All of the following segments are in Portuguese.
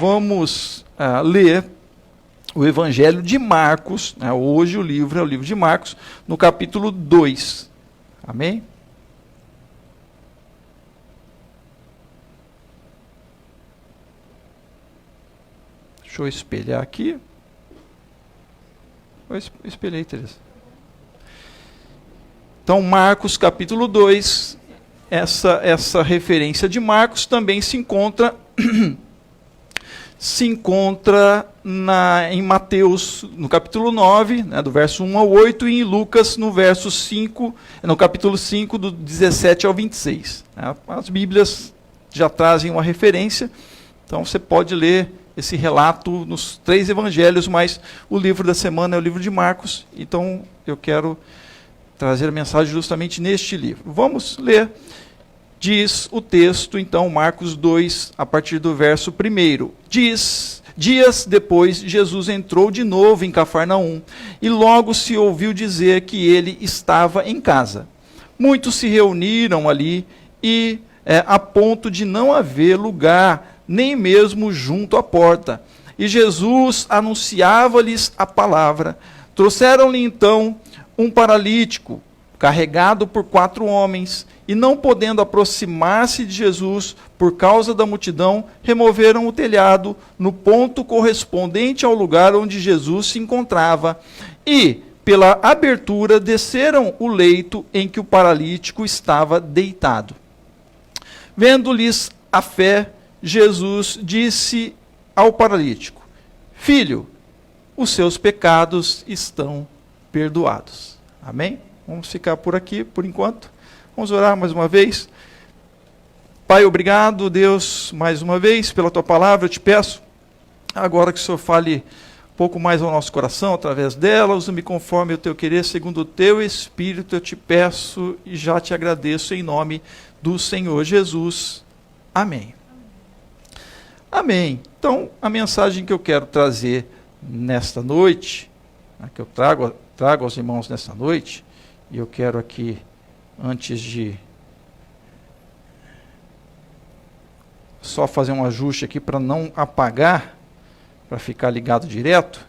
vamos ler o Evangelho de Marcos, né? Hoje o livro é o livro de Marcos, no capítulo 2. Amém? Deixa eu espelhar aqui. Eu espelhei, Teresa. Então, Marcos capítulo 2, essa referência de Marcos também se encontra em Mateus, no capítulo 9, né, do verso 1 ao 8, e em Lucas, no capítulo 5, do 17 ao 26. As Bíblias já trazem uma referência, então você pode ler esse relato nos 3 evangelhos, mas o livro da semana é o livro de Marcos, então eu quero trazer a mensagem justamente neste livro. Vamos ler. Diz o texto, então, Marcos 2, a partir do verso 1. Dias depois, Jesus entrou de novo em Cafarnaum, e logo se ouviu dizer que ele estava em casa. Muitos se reuniram ali, e a ponto de não haver lugar, nem mesmo junto à porta. E Jesus anunciava-lhes a palavra. Trouxeram-lhe, então, um paralítico, carregado por 4 homens, e não podendo aproximar-se de Jesus por causa da multidão, removeram o telhado no ponto correspondente ao lugar onde Jesus se encontrava, e, pela abertura, desceram o leito em que o paralítico estava deitado. Vendo-lhes a fé, Jesus disse ao paralítico: Filho, os seus pecados estão perdoados. Amém? Vamos ficar por aqui, por enquanto. Vamos orar mais uma vez. Pai, obrigado, Deus, mais uma vez, pela Tua palavra. Eu te peço, agora que o Senhor fale um pouco mais ao nosso coração, através dela, usa-me conforme o Teu querer, segundo o Teu Espírito, eu te peço e já te agradeço em nome do Senhor Jesus. Amém. Amém. Então, a mensagem que eu quero trazer nesta noite, que eu trago aos irmãos nesta noite, e eu quero aqui, antes de só fazer um ajuste aqui para não apagar, para ficar ligado direto.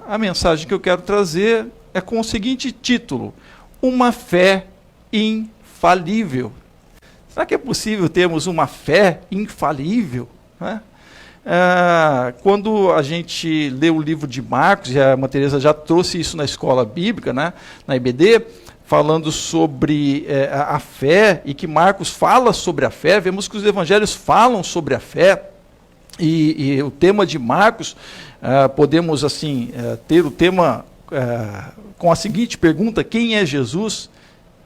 A mensagem que eu quero trazer é com o seguinte título: Uma fé infalível. Será que é possível termos uma fé infalível? Né? Quando a gente lê o livro de Marcos, e a Irmã Teresa já trouxe isso na escola bíblica, né, na IBD, falando sobre a fé, e que Marcos fala sobre a fé, vemos que os evangelhos falam sobre a fé, e o tema de Marcos, podemos assim ter o tema com a seguinte pergunta: quem é Jesus?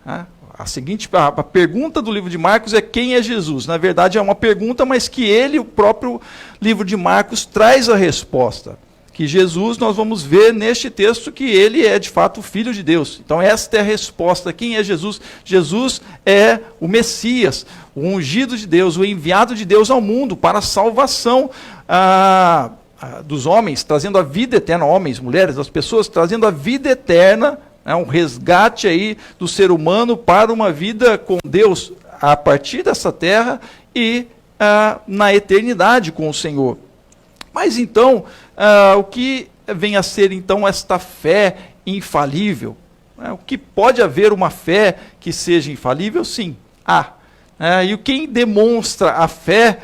A pergunta do livro de Marcos é: quem é Jesus? Na verdade é uma pergunta, mas que o próprio livro de Marcos traz a resposta. Que Jesus, nós vamos ver neste texto que ele é de fato o Filho de Deus. Então esta é a resposta. Quem é Jesus? Jesus é o Messias, o ungido de Deus, o enviado de Deus ao mundo para a salvação dos homens, trazendo a vida eterna, homens, mulheres, das pessoas, trazendo a vida eterna, um resgate aí do ser humano para uma vida com Deus a partir dessa terra e na eternidade com o Senhor. Mas então, o que vem a ser então esta fé infalível? O que pode haver uma fé que seja infalível? Sim, há. E quem demonstra a fé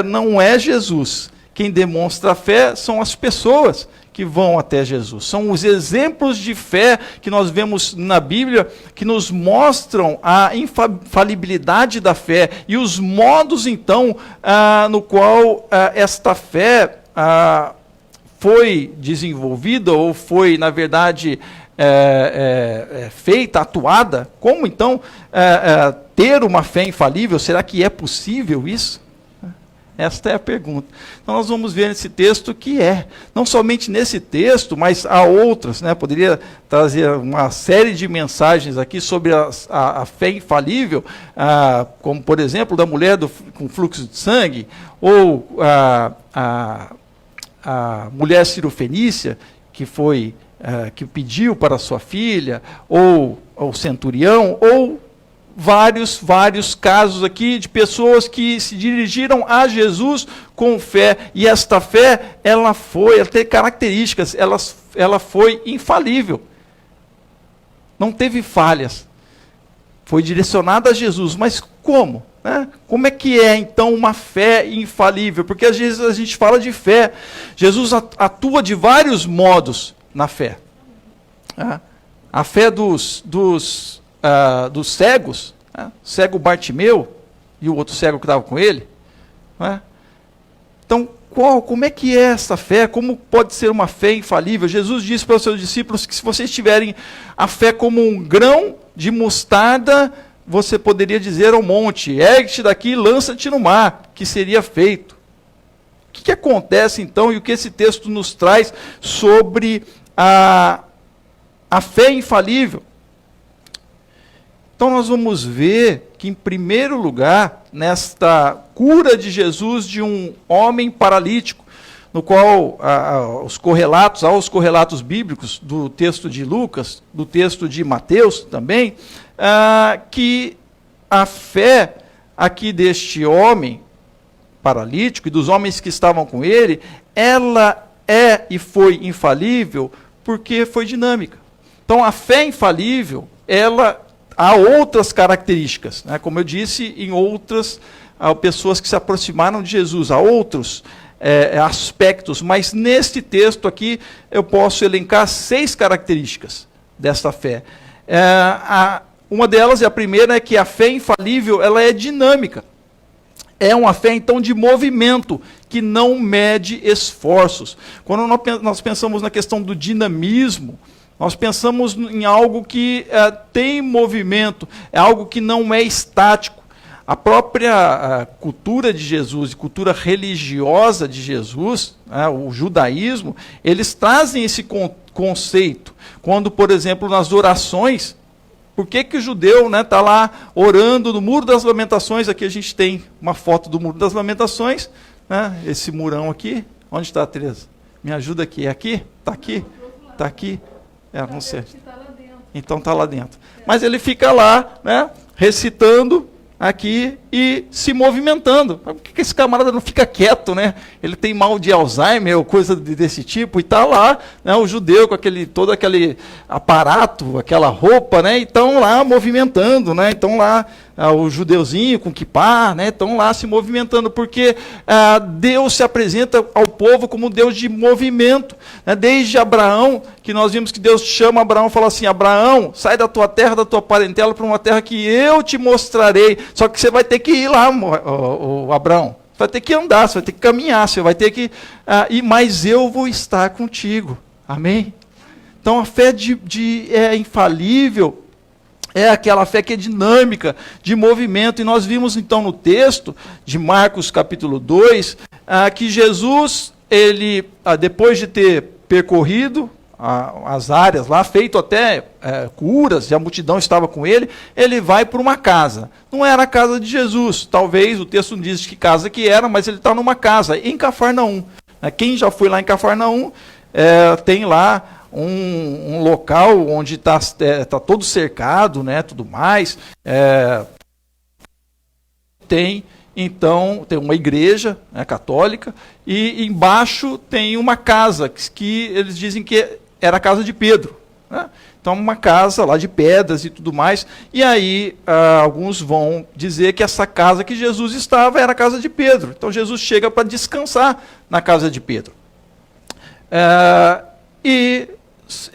não é Jesus. Quem demonstra a fé são as pessoas que vão até Jesus. São os exemplos de fé que nós vemos na Bíblia que nos mostram a infalibilidade da fé e os modos, então, no qual esta fé foi desenvolvida ou foi, na verdade, feita, atuada. Como, então, ter uma fé infalível? Será que é possível isso? Esta é a pergunta. Então nós vamos ver nesse texto que não somente nesse texto, mas há outras, né? Poderia trazer uma série de mensagens aqui sobre a fé infalível, como por exemplo da mulher com fluxo de sangue, ou a mulher cirofenícia, que foi que pediu para sua filha, ou o centurião, ou vários casos aqui de pessoas que se dirigiram a Jesus com fé, e esta fé, ela tem características, ela foi infalível, não teve falhas, foi direcionada a Jesus. Mas como? Né? Como é que é, então, uma fé infalível? Porque às vezes a gente fala de fé, Jesus atua de vários modos na fé. A fé dos cegos, né? Cego Bartimeu e o outro cego que estava com ele. Né? Então, como é que é essa fé? Como pode ser uma fé infalível? Jesus disse para os seus discípulos que se vocês tiverem a fé como um grão de mostarda, você poderia dizer ao monte, ergue-te daqui e lança-te no mar, que seria feito. O que acontece então, e o que esse texto nos traz sobre a fé infalível? Então nós vamos ver que, em primeiro lugar, nesta cura de Jesus de um homem paralítico, no qual há os correlatos bíblicos do texto de Lucas, do texto de Mateus também, que a fé aqui deste homem paralítico e dos homens que estavam com ele, ela é e foi infalível porque foi dinâmica. Então a fé infalível, ela há outras características, né? Como eu disse, em outras pessoas que se aproximaram de Jesus, há outros aspectos, mas neste texto aqui eu posso elencar 6 características desta fé. Uma delas, e a primeira, é que a fé infalível, ela é dinâmica. É uma fé, então, de movimento, que não mede esforços. Quando nós pensamos na questão do dinamismo, nós pensamos em algo que tem movimento, é algo que não é estático. A própria cultura de Jesus, cultura religiosa de Jesus, o judaísmo, eles trazem esse conceito. Quando, por exemplo, nas orações, por que o judeu está lá orando no Muro das Lamentações? Aqui a gente tem uma foto do Muro das Lamentações, né? Esse murão aqui. Onde está, Tereza? Me ajuda aqui. É aqui? Está aqui? Está aqui? Não sei. Então está lá dentro. Mas ele fica lá, né, recitando aqui e se movimentando. Por que esse camarada não fica quieto, né? Ele tem mal de Alzheimer ou coisa desse tipo, e está lá, né, o judeu com todo aquele aparato, aquela roupa, né, e estão lá movimentando, né, então lá o judeuzinho com quipá, né, estão lá se movimentando, porque Deus se apresenta ao povo como Deus de movimento, né, desde Abraão, que nós vimos que Deus chama Abraão e fala assim: Abraão, sai da tua terra, da tua parentela, para uma terra que eu te mostrarei. Só que você vai ter que ir lá, Abraão. Você vai ter que andar, você vai ter que caminhar, você vai ter que mas eu vou estar contigo. Amém? Então a fé é infalível, é aquela fé que é dinâmica, de movimento. E nós vimos então no texto de Marcos capítulo 2, que Jesus, ele, depois de ter percorrido as áreas lá, feito até curas, e a multidão estava com ele, ele vai para uma casa. Não era a casa de Jesus, talvez, o texto não diz que casa que era, mas ele está numa casa, em Cafarnaum. Quem já foi lá em Cafarnaum, tem lá um local onde está todo cercado, né, tudo mais. Então, tem uma igreja, né, católica, e embaixo tem uma casa, que eles dizem que era a casa de Pedro. Né? Então, uma casa lá de pedras e tudo mais. E aí, alguns vão dizer que essa casa que Jesus estava era a casa de Pedro. Então, Jesus chega para descansar na casa de Pedro. E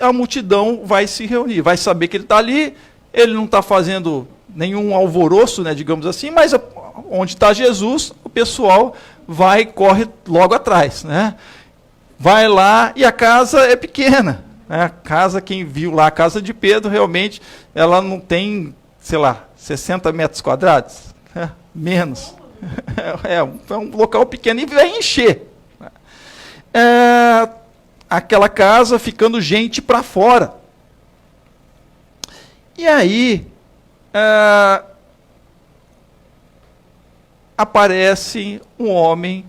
a multidão vai se reunir, vai saber que ele está ali, ele não está fazendo nenhum alvoroço, né, digamos assim, mas onde está Jesus, o pessoal corre logo atrás, né? Vai lá e a casa é pequena, né? A casa, quem viu lá a casa de Pedro, realmente, ela não tem, sei lá, 60 metros quadrados, né? Menos. É um local pequeno e vai encher. Aquela casa ficando gente para fora. E aí, aparece um homem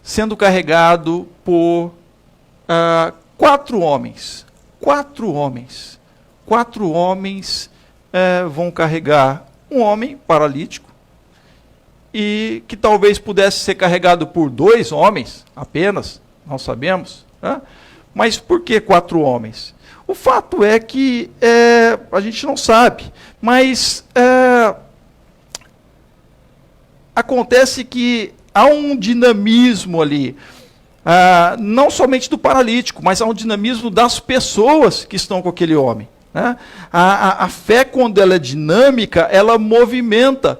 sendo carregado por 4 homens. 4 homens. 4 homens vão carregar um homem paralítico, e que talvez pudesse ser carregado por 2 homens apenas, não sabemos. Né? Mas por que 4 homens? O fato é que a gente não sabe, mas acontece que há um dinamismo ali, não somente do paralítico, mas há um dinamismo das pessoas que estão com aquele homem. Né? A fé, quando ela é dinâmica, ela movimenta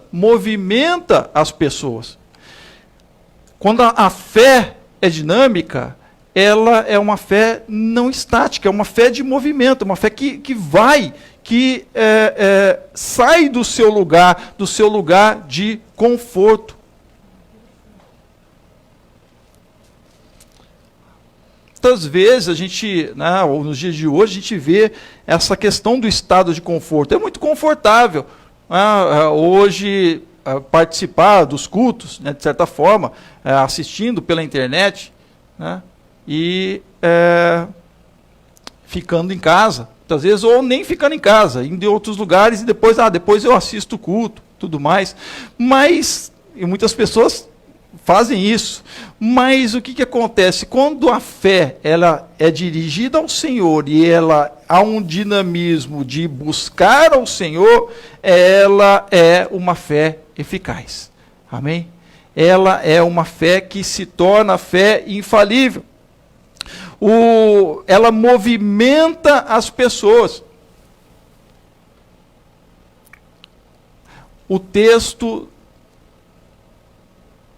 as pessoas. Quando a fé é dinâmica, ela é uma fé não estática, é uma fé de movimento, uma fé que vai, que sai do seu lugar de conforto. Muitas vezes a gente, né, ou nos dias de hoje, a gente vê essa questão do estado de conforto. É muito confortável, né, hoje participar dos cultos, né, de certa forma, assistindo pela internet, né, e ficando em casa, muitas vezes, ou nem ficando em casa, indo em outros lugares e depois eu assisto o culto, tudo mais. Mas, e muitas pessoas fazem isso, mas o que acontece? Quando a fé ela é dirigida ao Senhor e ela há um dinamismo de buscar ao Senhor, ela é uma fé eficaz. Amém? Ela é uma fé que se torna fé infalível. Ela movimenta as pessoas. O texto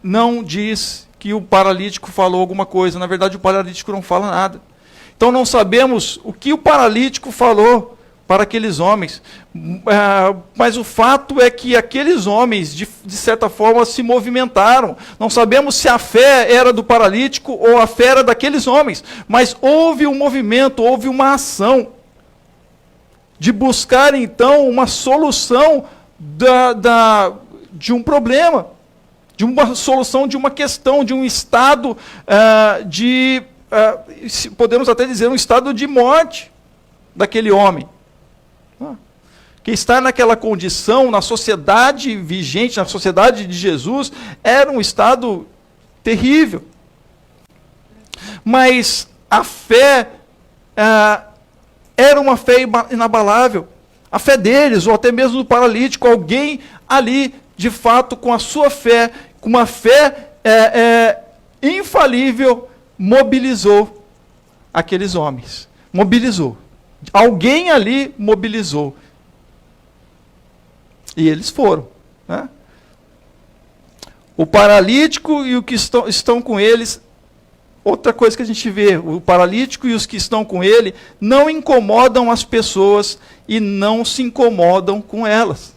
não diz que o paralítico falou alguma coisa. Na verdade, o paralítico não fala nada. Então não sabemos o que o paralítico falou para aqueles homens. Mas o fato é que aqueles homens, de certa forma, se movimentaram. Não sabemos se a fé era do paralítico ou a fé era daqueles homens. Mas houve um movimento, houve uma ação de buscar, então, uma solução de um problema, de uma solução de uma questão, de um estado podemos até dizer, um estado de morte daquele homem. Que estar naquela condição, na sociedade vigente, na sociedade de Jesus, era um estado terrível. Mas a fé era uma fé inabalável. A fé deles, ou até mesmo do paralítico, alguém ali, de fato, com a sua fé, com uma fé infalível, mobilizou aqueles homens. Mobilizou. Alguém ali mobilizou. E eles foram. Né? O paralítico e o que estão com eles, outra coisa que a gente vê, o paralítico e os que estão com ele não incomodam as pessoas e não se incomodam com elas.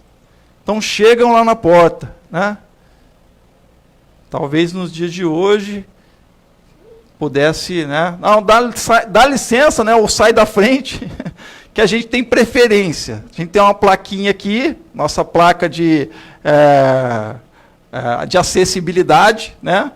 Então chegam lá na porta. Né? Talvez nos dias de hoje pudesse, né? Não, dá licença, né? Ou sai da frente, que a gente tem preferência. A gente tem uma plaquinha aqui, nossa placa de acessibilidade, né?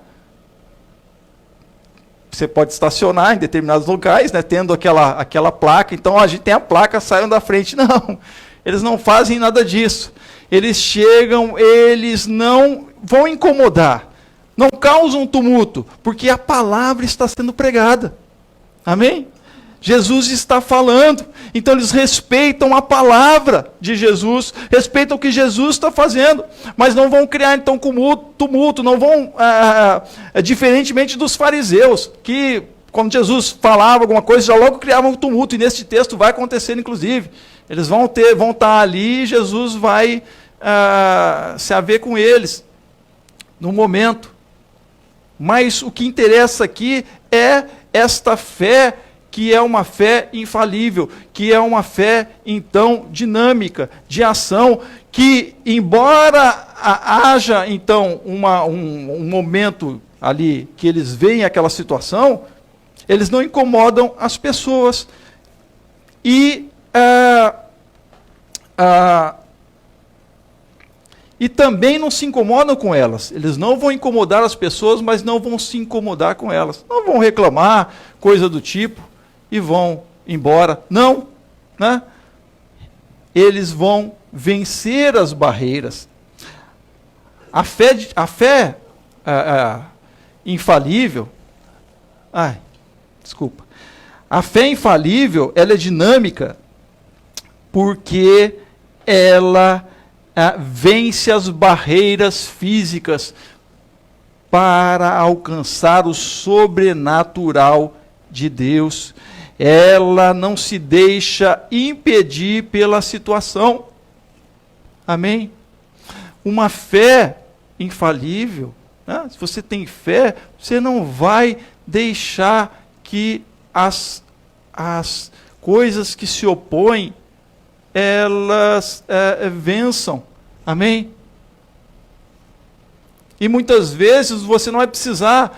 Você pode estacionar em determinados locais, né? Tendo aquela placa. Então a gente tem a placa, saiam da frente. Não, eles não fazem nada disso. Eles chegam, eles não vão incomodar. Não causam tumulto, porque a palavra está sendo pregada. Amém? Jesus está falando. Então eles respeitam a palavra de Jesus, respeitam o que Jesus está fazendo, mas não vão criar então tumulto, não vão, diferentemente dos fariseus, que quando Jesus falava alguma coisa, já logo criavam um tumulto, e neste texto vai acontecer inclusive. Eles vão estar ali e Jesus vai se haver com eles no momento. Mas o que interessa aqui é esta fé, que é uma fé infalível, que é uma fé, então, dinâmica, de ação, que, embora haja, então, um momento ali que eles veem aquela situação, eles não incomodam as pessoas. E e também não se incomodam com elas. Eles não vão incomodar as pessoas, mas não vão se incomodar com elas. Não vão reclamar, coisa do tipo, e vão embora. Não, né? Eles vão vencer as barreiras. A fé infalível, a fé infalível, ela é dinâmica porque ela vence as barreiras físicas para alcançar o sobrenatural de Deus. Ela não se deixa impedir pela situação. Amém? Uma fé infalível, né? Se você tem fé, você não vai deixar que as coisas que se opõem, elas vençam. Amém? E muitas vezes você não precisa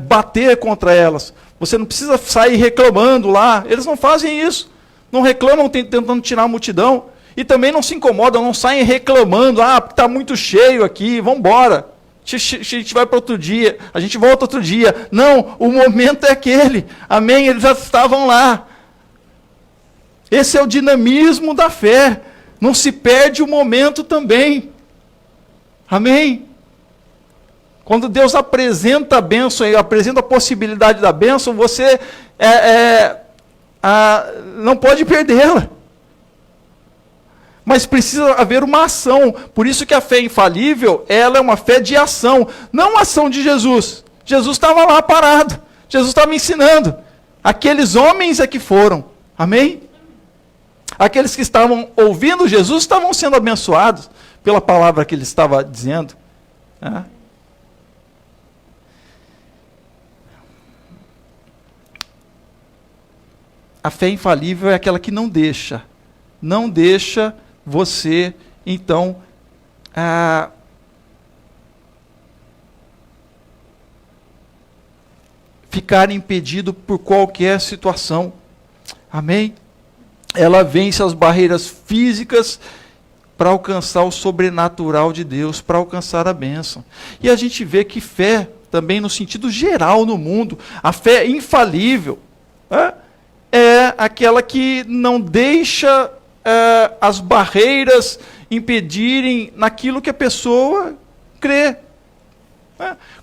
bater contra elas. Você não precisa sair reclamando lá. Eles não fazem isso. Não reclamam tentando tirar a multidão. E também não se incomodam, não saem reclamando. Está muito cheio aqui, vamos embora. A gente vai para outro dia, a gente volta outro dia. Não, o momento é aquele. Amém? Eles já estavam lá. Esse é o dinamismo da fé. Não se perde o momento também. Amém? Quando Deus apresenta a bênção, apresenta a possibilidade da bênção, você não pode perdê-la. Mas precisa haver uma ação. Por isso que a fé infalível, ela é uma fé de ação. Não a ação de Jesus. Jesus estava lá parado. Jesus estava ensinando. Aqueles homens é que foram. Amém? Aqueles que estavam ouvindo Jesus estavam sendo abençoados pela palavra que ele estava dizendo. A fé infalível é aquela que não deixa você, então, ficar impedido por qualquer situação. Amém? Ela vence as barreiras físicas para alcançar o sobrenatural de Deus, para alcançar a bênção. E a gente vê que fé, também no sentido geral no mundo, a fé infalível, é aquela que não deixa as barreiras impedirem naquilo que a pessoa crê.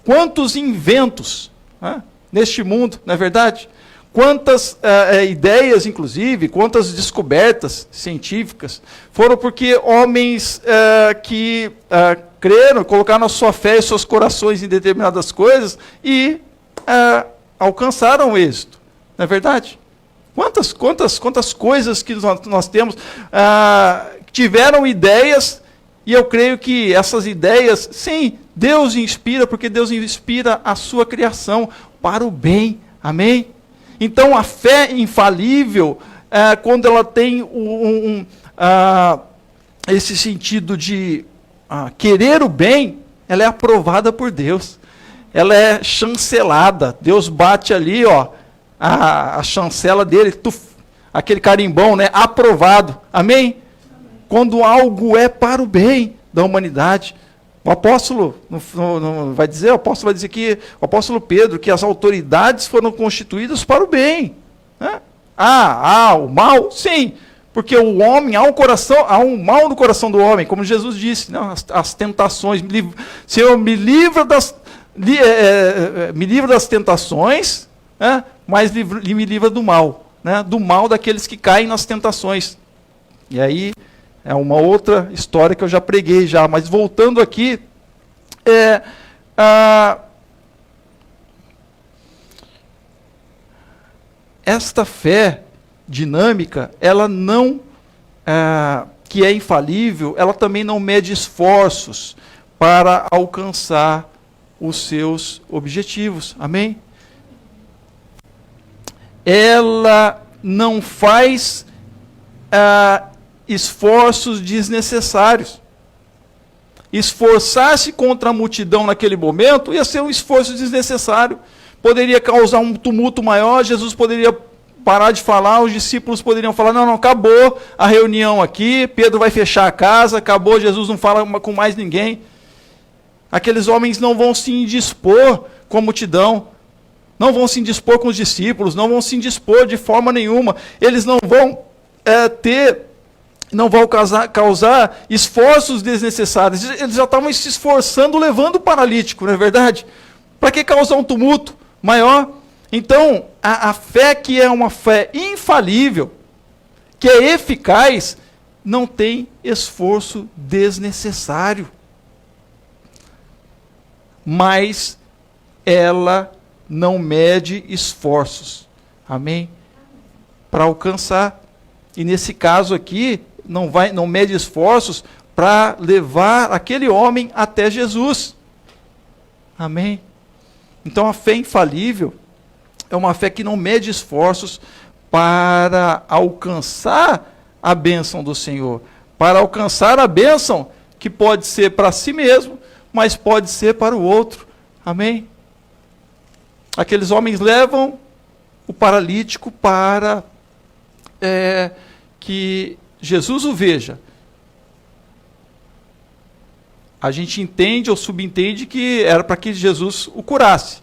Quantos inventos neste mundo, não é verdade? Quantas ideias, inclusive, quantas descobertas científicas foram porque homens que creram, colocaram a sua fé e seus corações em determinadas coisas e alcançaram o êxito, não é verdade? Quantas coisas que nós temos tiveram ideias, e eu creio que essas ideias, sim, Deus inspira, porque Deus inspira a sua criação para o bem. Amém? Então a fé infalível, quando ela tem esse sentido de querer o bem, ela é aprovada por Deus. Ela é chancelada. Deus bate ali, a chancela dele, aquele carimbão, né? Aprovado. Amém? Quando algo é para o bem da humanidade. O apóstolo vai dizer que o apóstolo Pedro, que as autoridades foram constituídas para o bem. Né? O mal? Sim, porque o homem, há um mal no coração do homem, como Jesus disse, não, as tentações. Senhor, me livra das tentações, mas me livra do mal, né? Do mal daqueles que caem nas tentações. E aí é uma outra história que eu já preguei já, mas voltando aqui, esta fé dinâmica, ela não, que é infalível, ela também não mede esforços para alcançar os seus objetivos. Amém? Ela não faz esforços desnecessários. Esforçar-se contra a multidão naquele momento ia ser um esforço desnecessário. Poderia causar um tumulto maior, Jesus poderia parar de falar, os discípulos poderiam falar, não, acabou a reunião aqui, Pedro vai fechar a casa, acabou, Jesus não fala com mais ninguém. Aqueles homens não vão se indispor com a multidão, não vão se indispor com os discípulos, não vão se indispor de forma nenhuma, eles não vão não vão causar esforços desnecessários, eles já estavam se esforçando levando o paralítico, não é verdade? Para que causar um tumulto maior? Então, a fé que é uma fé infalível, que é eficaz, não tem esforço desnecessário. Mas ela não mede esforços. Amém? Para alcançar. E nesse caso aqui, não mede esforços para levar aquele homem até Jesus. Amém? Então a fé infalível é uma fé que não mede esforços para alcançar a bênção do Senhor. Para alcançar a bênção que pode ser para si mesmo, mas pode ser para o outro. Amém? Aqueles homens levam o paralítico para que Jesus o veja. A gente entende ou subentende que era para que Jesus o curasse.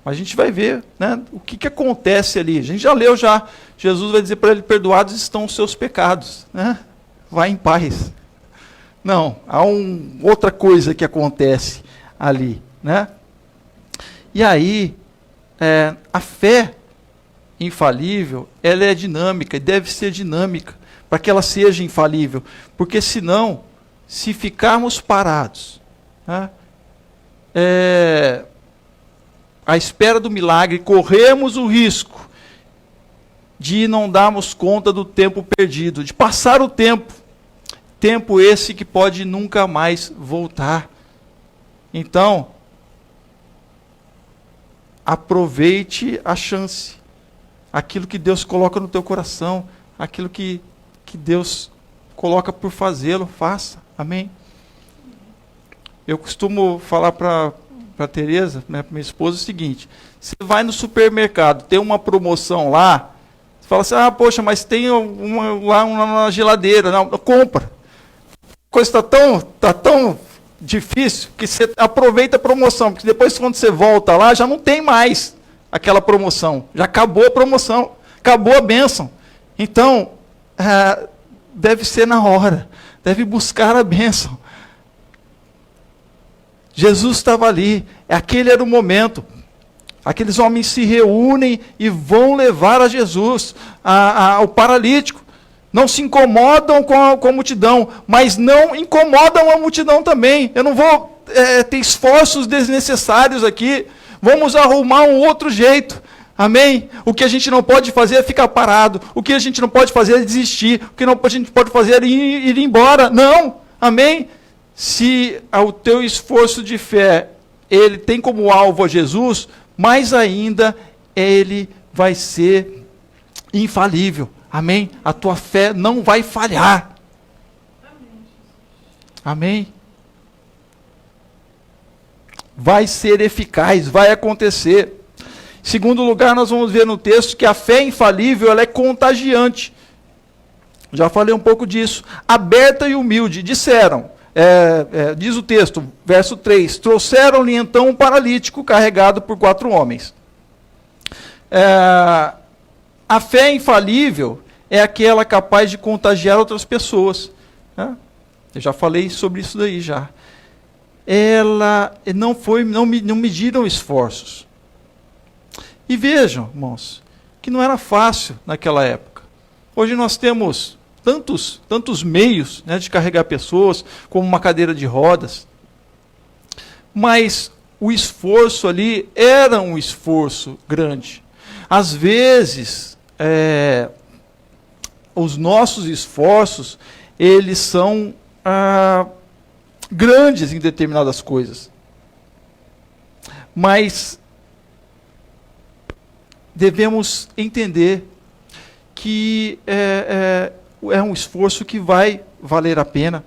Mas a gente vai ver, né, o que acontece ali. A gente já leu já. Jesus vai dizer para ele, perdoados estão os seus pecados. Né? Vai em paz. Não, há outra coisa que acontece ali. Né? E aí, a fé infalível, ela é dinâmica, e deve ser dinâmica, para que ela seja infalível. Porque senão, se ficarmos parados, né, à espera do milagre, corremos o risco de não darmos conta do tempo perdido, de passar o tempo esse que pode nunca mais voltar. Então, aproveite a chance, aquilo que Deus coloca no teu coração, aquilo que Deus coloca por fazê-lo, faça. Amém? Eu costumo falar para a Tereza, né, minha esposa, o seguinte: você vai no supermercado, tem uma promoção lá, você fala assim, poxa, mas tem uma na geladeira. Não, compra. A coisa está tão difícil que você aproveita a promoção, porque depois quando você volta lá, já não tem mais aquela promoção, já acabou a promoção, acabou a bênção. Então, deve ser na hora, deve buscar a bênção. Jesus estava ali, aquele era o momento. Aqueles homens se reúnem e vão levar a Jesus, ao paralítico. Não se incomodam com a multidão, mas não incomodam a multidão também. Eu não vou ter esforços desnecessários aqui. Vamos arrumar um outro jeito. Amém? O que a gente não pode fazer é ficar parado. O que a gente não pode fazer é desistir. O que a gente pode fazer é ir embora. Não. Amém? Se o teu esforço de fé, ele tem como alvo a Jesus, mais ainda ele vai ser infalível. Amém? A tua fé não vai falhar. Amém? Vai ser eficaz, vai acontecer. Em segundo lugar, nós vamos ver no texto que a fé infalível, ela é contagiante. Já falei um pouco disso. Aberta e humilde, disseram. Diz o texto, verso 3, trouxeram-lhe então um paralítico carregado por 4 homens. A fé infalível é aquela capaz de contagiar outras pessoas. Né? Eu já falei sobre isso daí já. Ela não mediram esforços. E vejam, irmãos, que não era fácil naquela época. Hoje nós temos tantos meios, né, de carregar pessoas, como uma cadeira de rodas. Mas o esforço ali era um esforço grande. Às vezes, os nossos esforços, eles são grandes em determinadas coisas. Mas devemos entender que é um esforço que vai valer a pena.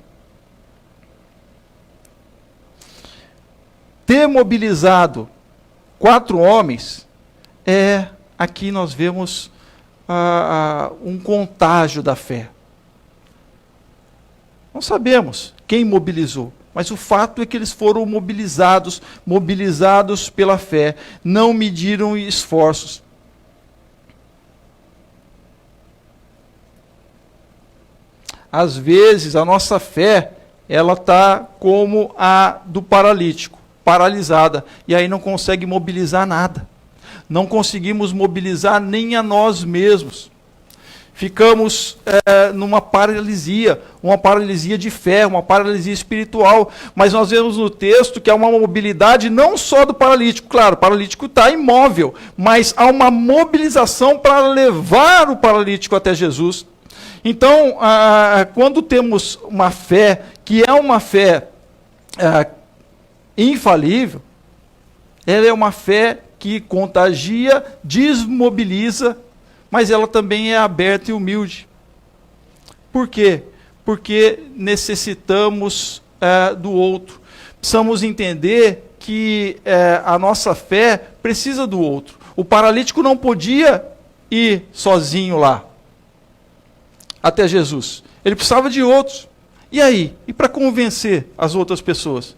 Ter mobilizado 4 homens, aqui nós vemos um contágio da fé. Não sabemos quem mobilizou, mas o fato é que eles foram mobilizados pela fé, não mediram esforços. Às vezes, a nossa fé, ela está como a do paralítico, paralisada, e aí não consegue mobilizar nada. Não conseguimos mobilizar nem a nós mesmos. Ficamos numa paralisia, uma paralisia de fé, uma paralisia espiritual. Mas nós vemos no texto que há uma mobilidade não só do paralítico. Claro, o paralítico está imóvel, mas há uma mobilização para levar o paralítico até Jesus. Então, quando temos uma fé, que é uma fé infalível, ela é uma fé que contagia, desmobiliza, mas ela também é aberta e humilde. Por quê? Porque necessitamos do outro. Precisamos entender que a nossa fé precisa do outro. O paralítico não podia ir sozinho lá, até Jesus. Ele precisava de outros. E aí? E para convencer as outras pessoas?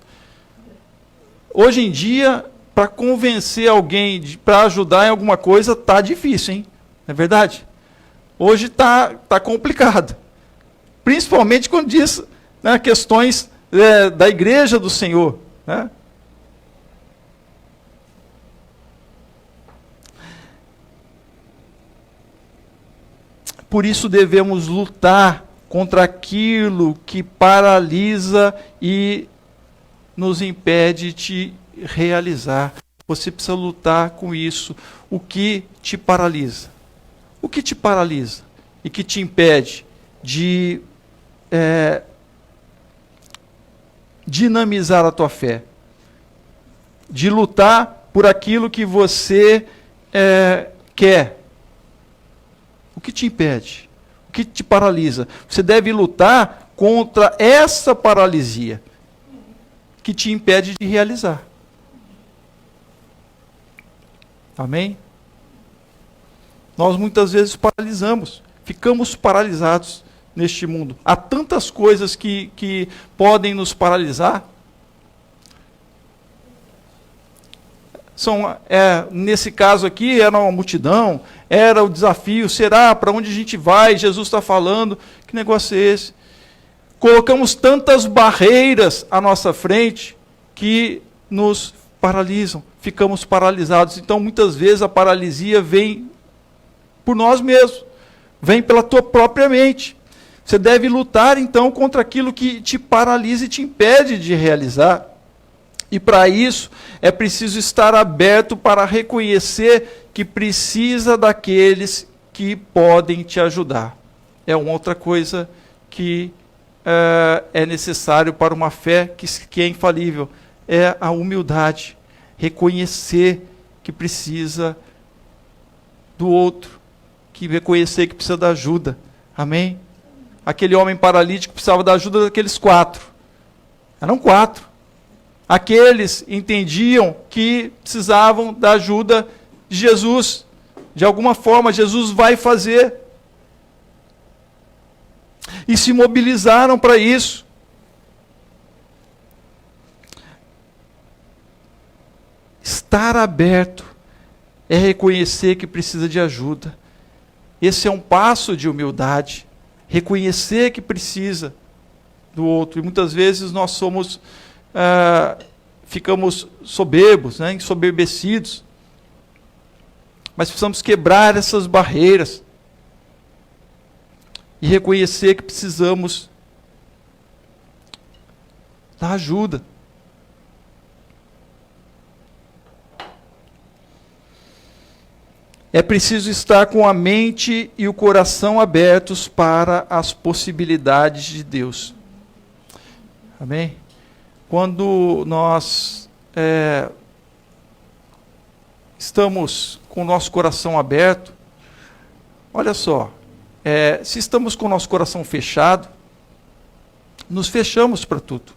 Hoje em dia, para convencer alguém para ajudar em alguma coisa, está difícil, hein? Não é verdade? Hoje está complicado. Principalmente quando diz, né, questões da igreja do Senhor. Né? Por isso devemos lutar contra aquilo que paralisa e nos impede de realizar. Você precisa lutar com isso. O que te paralisa? O que te paralisa e que te impede de dinamizar a tua fé? De lutar por aquilo que você quer? O que te impede? O que te paralisa? Você deve lutar contra essa paralisia que te impede de realizar. Amém? Nós muitas vezes paralisamos, ficamos paralisados neste mundo. Há tantas coisas que podem nos paralisar. Nesse caso aqui, era uma multidão, era o desafio, será? Para onde a gente vai? Jesus está falando, que negócio é esse? Colocamos tantas barreiras à nossa frente que nos paralisam, ficamos paralisados. Então, muitas vezes, a paralisia vem por nós mesmos, vem pela tua própria mente. Você deve lutar, então, contra aquilo que te paralisa e te impede de realizar. E para isso, é preciso estar aberto para reconhecer que precisa daqueles que podem te ajudar. É uma outra coisa que é necessário para uma fé que é infalível. É a humildade. Reconhecer que precisa do outro. Que reconhecer que precisa da ajuda. Amém? Aquele homem paralítico precisava da ajuda daqueles 4. Eram 4. Aqueles entendiam que precisavam da ajuda de Jesus. De alguma forma, Jesus vai fazer. E se mobilizaram para isso. Estar aberto é reconhecer que precisa de ajuda. Esse é um passo de humildade. Reconhecer que precisa do outro. E muitas vezes nós ficamos soberbos, né, ensoberbecidos. Mas precisamos quebrar essas barreiras. E reconhecer que precisamos da ajuda. É preciso estar com a mente e o coração abertos para as possibilidades de Deus. Amém? Quando nós estamos com o nosso coração aberto, olha só, se estamos com o nosso coração fechado, nos fechamos para tudo.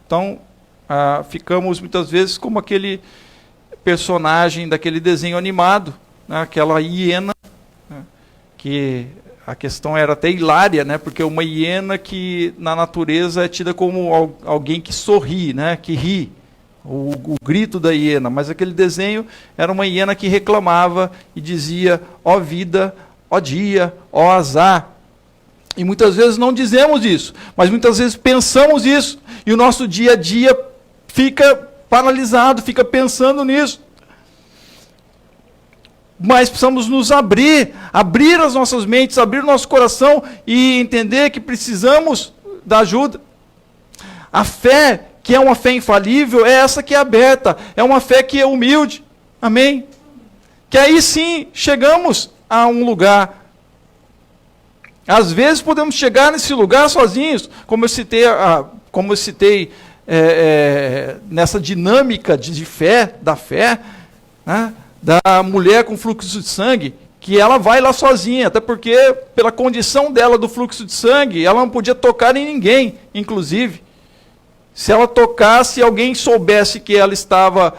Então, ficamos muitas vezes como aquele personagem daquele desenho animado, né, aquela hiena, né, que a questão era até hilária, né? Porque uma hiena que na natureza é tida como alguém que sorri, né? Que ri, o grito da hiena. Mas aquele desenho era uma hiena que reclamava e dizia: ó vida, ó dia, ó azar. E muitas vezes não dizemos isso, mas muitas vezes pensamos isso. E o nosso dia a dia fica paralisado, fica pensando nisso. Mas precisamos nos abrir as nossas mentes, abrir o nosso coração e entender que precisamos da ajuda. A fé, que é uma fé infalível, é essa que é aberta, é uma fé que é humilde. Amém? Que aí sim chegamos a um lugar. Às vezes podemos chegar nesse lugar sozinhos, como eu citei nessa dinâmica de fé, da fé, né? Da mulher com fluxo de sangue, que ela vai lá sozinha, até porque, pela condição dela do fluxo de sangue, ela não podia tocar em ninguém, inclusive. Se ela tocasse, alguém soubesse que ela estava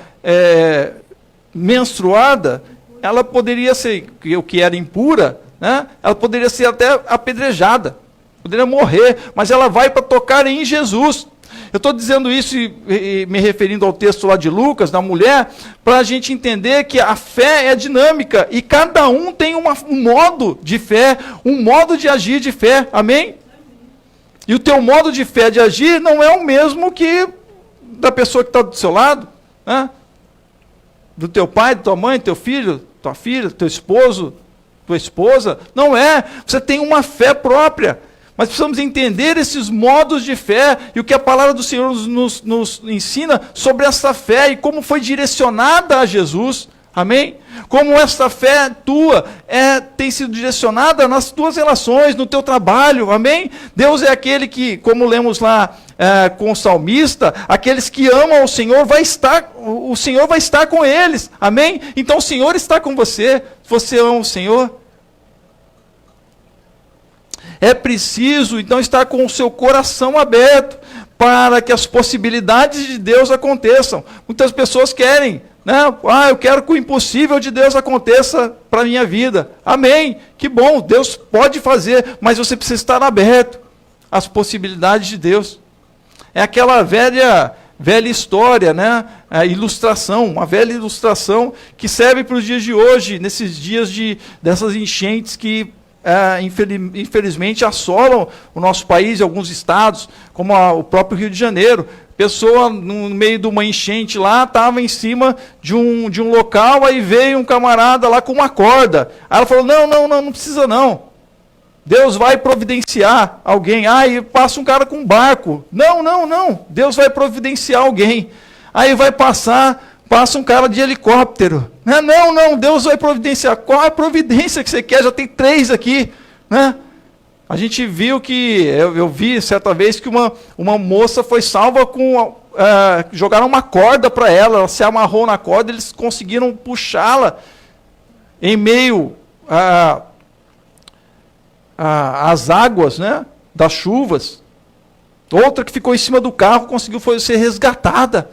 menstruada, ela poderia ser, o que era impura, né? Ela poderia ser até apedrejada, poderia morrer, mas ela vai para tocar em Jesus. Eu estou dizendo isso e me referindo ao texto lá de Lucas, da mulher, para a gente entender que a fé é dinâmica e cada um tem um modo de fé, um modo de agir de fé, amém? E o teu modo de fé de agir não é o mesmo que da pessoa que está do seu lado, né? Do teu pai, da tua mãe, teu filho, tua filha, teu esposo, tua esposa, não é. Você tem uma fé própria. Mas precisamos entender esses modos de fé e o que a palavra do Senhor nos ensina sobre essa fé e como foi direcionada a Jesus. Amém? Como essa fé tua tem sido direcionada nas tuas relações, no teu trabalho. Amém? Deus é aquele que, como lemos lá com o salmista, aqueles que amam o Senhor, o Senhor vai estar com eles. Amém? Então o Senhor está com você. Você ama o Senhor? É preciso, então, estar com o seu coração aberto para que as possibilidades de Deus aconteçam. Muitas pessoas querem, né? Eu quero que o impossível de Deus aconteça para a minha vida. Amém. Que bom, Deus pode fazer, mas você precisa estar aberto às possibilidades de Deus. É aquela velha história, né? A ilustração, uma velha ilustração que serve para os dias de hoje, nesses dias dessas enchentes que infelizmente assolam o nosso país e alguns estados, como o próprio Rio de Janeiro. Pessoa no meio de uma enchente lá, estava em cima de um local, aí veio um camarada lá com uma corda. Aí ela falou: não precisa não. Deus vai providenciar alguém. Aí passa um cara com um barco. Não. Deus vai providenciar alguém. Aí passa um cara de helicóptero. Não, Deus vai providenciar. Qual é a providência que você quer? Já tem 3 aqui, né? A gente viu que, eu vi certa vez que uma moça foi salva com, jogaram uma corda para ela se amarrou na corda, eles conseguiram puxá-la em meio às águas, né, das chuvas. Outra que ficou em cima do carro conseguiu ser resgatada.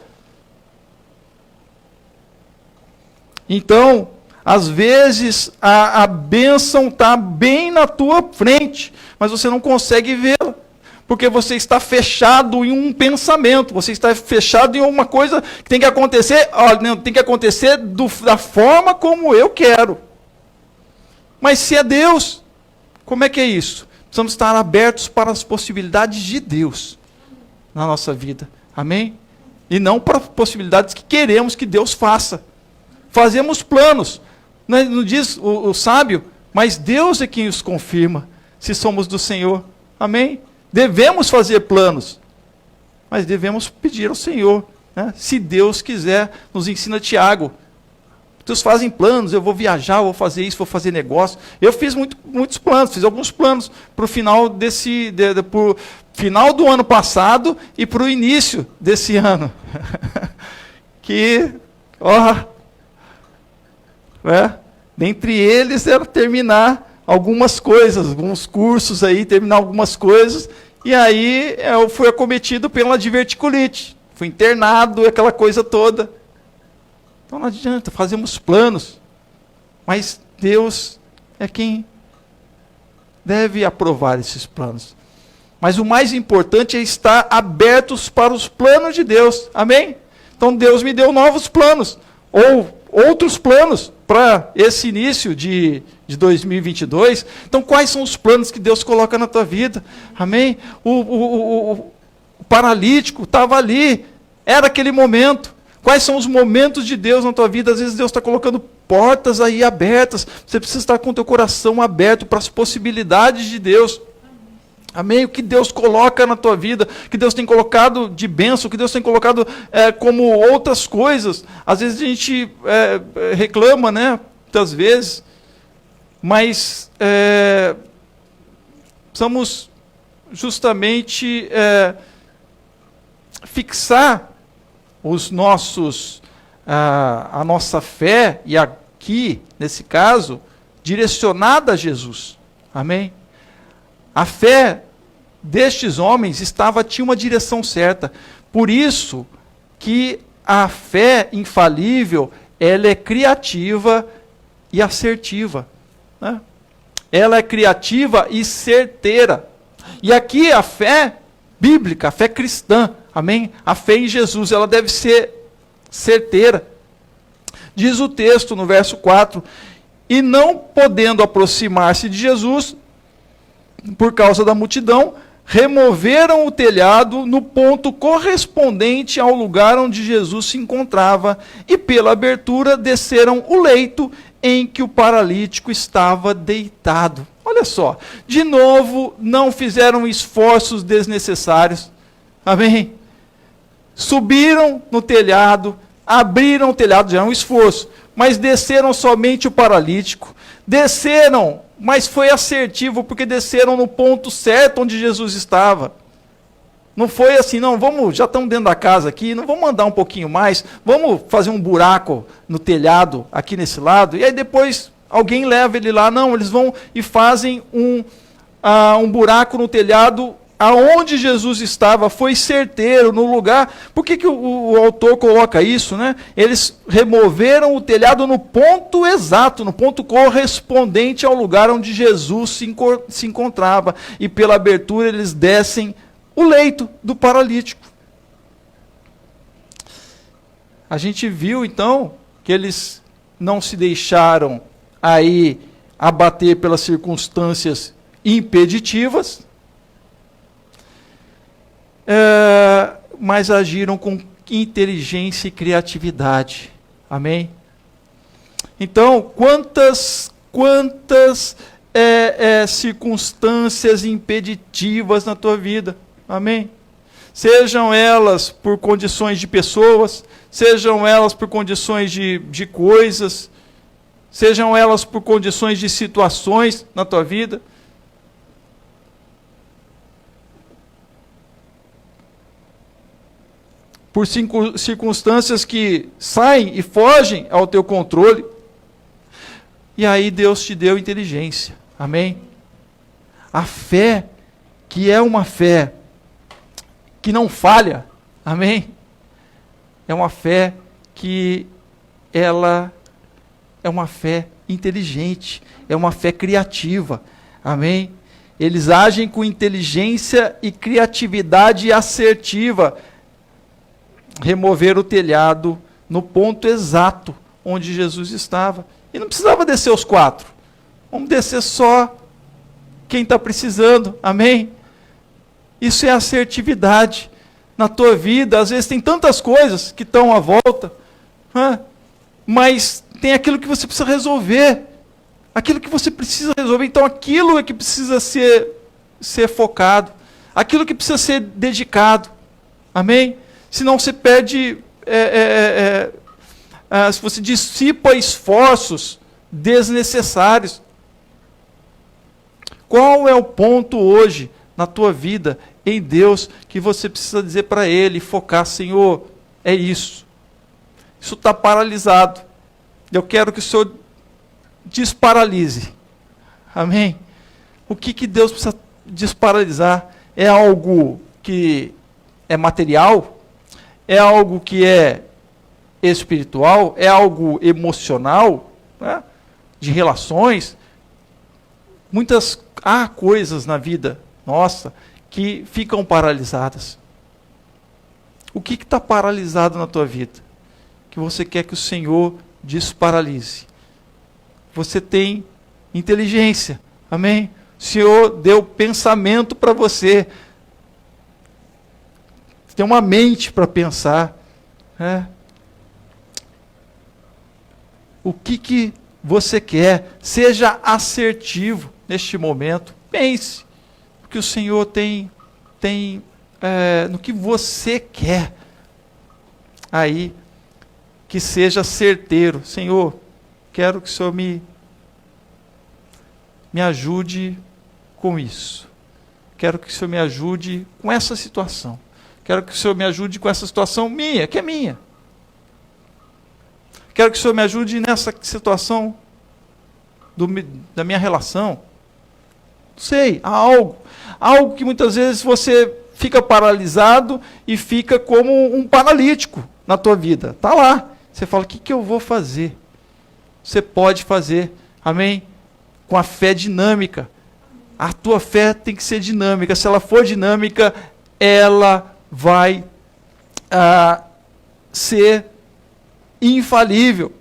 Então, às vezes, a bênção está bem na tua frente, mas você não consegue vê-la, porque você está fechado em um pensamento, você está fechado em uma coisa que tem que acontecer, tem que acontecer da forma como eu quero. Mas se é Deus, como é que é isso? Precisamos estar abertos para as possibilidades de Deus na nossa vida, amém? E não para possibilidades que queremos que Deus faça. Fazemos planos, não diz o sábio, mas Deus é quem os confirma, se somos do Senhor. Amém? Devemos fazer planos, mas devemos pedir ao Senhor, né? Se Deus quiser, nos ensina Tiago. Vocês fazem planos, eu vou viajar, vou fazer isso, vou fazer negócio. Eu fiz muitos planos, fiz alguns planos para o final pro final do ano passado e para o início desse ano. Dentre eles era terminar algumas coisas, alguns cursos aí, terminar algumas coisas, e aí eu fui acometido pela diverticulite, fui internado, aquela coisa toda. Então não adianta, fazemos planos, mas Deus é quem deve aprovar esses planos. Mas o mais importante é estar abertos para os planos de Deus. Amém? Então Deus me deu novos planos, ou outros planos para esse início de 2022. Então quais são os planos que Deus coloca na tua vida? Amém? O paralítico estava ali, era aquele momento. Quais são os momentos de Deus na tua vida? Às vezes Deus está colocando portas aí abertas. Você precisa estar com o teu coração aberto para as possibilidades de Deus. Amém? O que Deus coloca na tua vida, o que Deus tem colocado de bênção, o que Deus tem colocado como outras coisas. Às vezes a gente reclama, né? Muitas vezes. Mas precisamos justamente fixar os nossos, a nossa fé, e aqui, nesse caso, direcionada a Jesus. Amém? A fé destes homens tinha uma direção certa. Por isso que a fé infalível, ela é criativa e assertiva. Né? Ela é criativa e certeira. E aqui a fé bíblica, a fé cristã, amém? A fé em Jesus, ela deve ser certeira. Diz o texto no verso 4, e não podendo aproximar-se de Jesus, por causa da multidão, removeram o telhado no ponto correspondente ao lugar onde Jesus se encontrava, e pela abertura desceram o leito em que o paralítico estava deitado. Olha só, de novo, não fizeram esforços desnecessários. Amém? Subiram no telhado, abriram o telhado, já é um esforço, mas desceram somente o paralítico. Desceram, mas foi assertivo, porque desceram no ponto certo onde Jesus estava. Não foi assim, não, já estamos dentro da casa aqui, não vamos andar um pouquinho mais, vamos fazer um buraco no telhado aqui nesse lado, e aí depois alguém leva ele lá. Não, eles vão e fazem um buraco no telhado aonde Jesus estava, foi certeiro no lugar. Por que o autor coloca isso, né? Eles removeram o telhado no ponto exato, no ponto correspondente ao lugar onde Jesus se encontrava. E pela abertura eles descem o leito do paralítico. A gente viu então que eles não se deixaram aí abater pelas circunstâncias impeditivas, mas agiram com inteligência e criatividade. Amém? Então, quantas circunstâncias impeditivas na tua vida. Amém? Sejam elas por condições de pessoas, sejam elas por condições de coisas, sejam elas por condições de situações na tua vida. Por circunstâncias que saem e fogem ao teu controle. E aí Deus te deu inteligência. Amém? A fé, que é uma fé que não falha. Amém? É uma fé que ela é uma fé inteligente, é uma fé criativa. Amém? Eles agem com inteligência e criatividade assertiva. Remover o telhado no ponto exato onde Jesus estava. E não precisava descer os 4. Vamos descer só quem está precisando. Amém? Isso é assertividade na tua vida. Às vezes tem tantas coisas que estão à volta, mas tem aquilo que você precisa resolver. Aquilo que você precisa resolver. Então aquilo é que precisa ser focado. Aquilo que precisa ser dedicado. Amém? Senão você perde, se você dissipa esforços desnecessários. Qual é o ponto hoje na tua vida, em Deus, que você precisa dizer para Ele, focar: Senhor, é isso. Isso está paralisado. Eu quero que o Senhor desparalise. Amém? O que Deus precisa desparalisar? É algo que é material? É algo que é espiritual? É algo emocional? Né? De relações? Muitas há coisas na vida nossa que ficam paralisadas. O que está paralisado na tua vida? Que você quer que o Senhor desparalise. Você tem inteligência, amém? O Senhor deu pensamento para você. Você tem uma mente para pensar. O que você quer? Seja assertivo neste momento. Pense. Porque o Senhor tem no que você quer. Aí, que seja certeiro. Senhor, quero que o Senhor me ajude com isso. Quero que o Senhor me ajude com essa situação. Quero que o Senhor me ajude com essa situação minha, que é minha. Quero que o Senhor me ajude nessa situação da minha relação. Não sei, há algo que muitas vezes você fica paralisado e fica como um paralítico na tua vida. Está lá. Você fala, o que eu vou fazer? Você pode fazer, amém? Com a fé dinâmica. A tua fé tem que ser dinâmica. Se ela for dinâmica, ela vai ser infalível.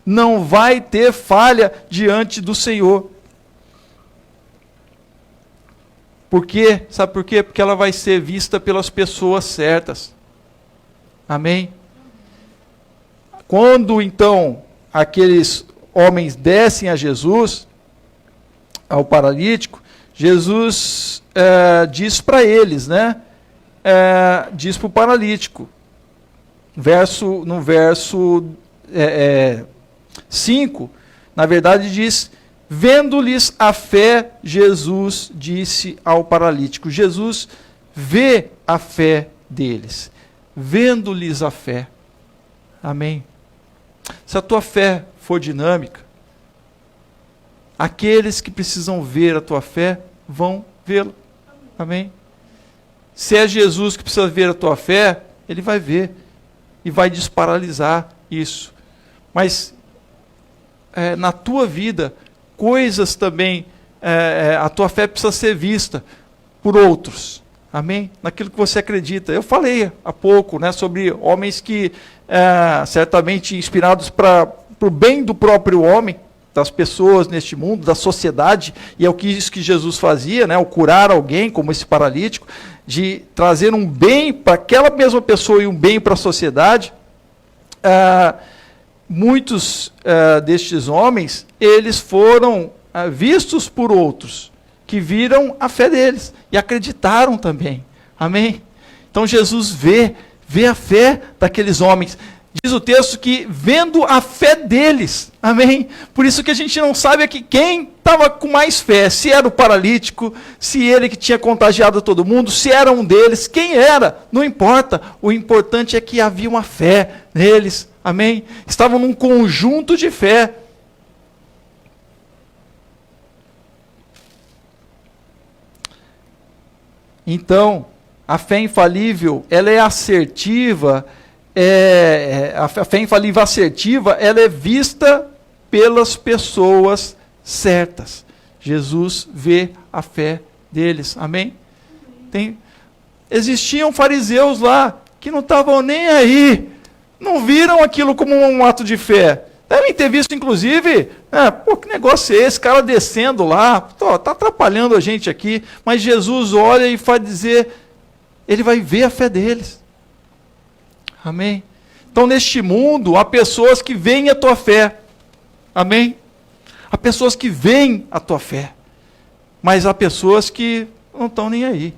Não vai ter falha diante do Senhor. Por quê? Sabe por quê? Porque ela vai ser vista pelas pessoas certas. Amém? Quando, então, aqueles homens descem a Jesus, ao paralítico, Jesus diz para eles, diz para o paralítico, no verso 5, na verdade diz, vendo-lhes a fé, Jesus disse ao paralítico. Jesus vê a fé deles, vendo-lhes a fé. Amém? Se a tua fé for dinâmica, aqueles que precisam ver a tua fé vão vê-la. Amém? Se é Jesus que precisa ver a tua fé, ele vai ver e vai desparalisar isso. Mas na tua vida, coisas também, a tua fé precisa ser vista por outros. Amém? Naquilo que você acredita. Eu falei há pouco sobre homens que, certamente inspirados para o bem do próprio homem, das pessoas neste mundo, da sociedade, e é isso que Jesus fazia, o curar alguém, como esse paralítico, de trazer um bem para aquela mesma pessoa e um bem para a sociedade. Muitos destes homens, eles foram vistos por outros, que viram a fé deles, e acreditaram também. Amém? Então Jesus vê a fé daqueles homens. Diz o texto que vendo a fé deles, amém? Por isso que a gente não sabe aqui quem estava com mais fé, se era o paralítico, se ele que tinha contagiado todo mundo, se era um deles, quem era, não importa. O importante é que havia uma fé neles, amém? Estavam num conjunto de fé. Então, a fé infalível, ela é assertiva. A fé infalível assertiva, ela é vista pelas pessoas certas. Jesus vê a fé deles. Amém? Existiam fariseus lá que não estavam nem aí. Não viram aquilo como um ato de fé. Devem ter visto, inclusive, que negócio é esse? Cara descendo lá, está atrapalhando a gente aqui. Mas Jesus olha e vai dizer, ele vai ver a fé deles. Amém? Então, neste mundo, há pessoas que veem a tua fé. Amém? Há pessoas que veem a tua fé. Mas há pessoas que não estão nem aí.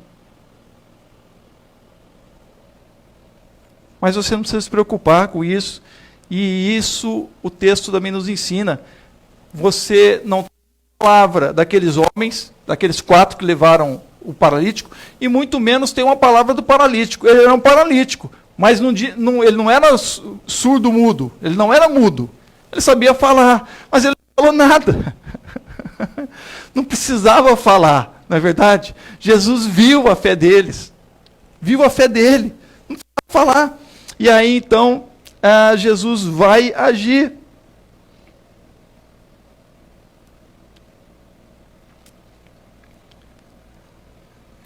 Mas você não precisa se preocupar com isso. E isso o texto também nos ensina. Você não tem a palavra daqueles homens, daqueles 4 que levaram o paralítico, e muito menos tem uma palavra do paralítico. Ele era um paralítico. Mas ele não era surdo-mudo, ele não era mudo. Ele sabia falar, mas ele não falou nada. Não precisava falar, não é verdade? Jesus viu a fé deles, viu a fé dele, não precisava falar. E aí então, Jesus vai agir.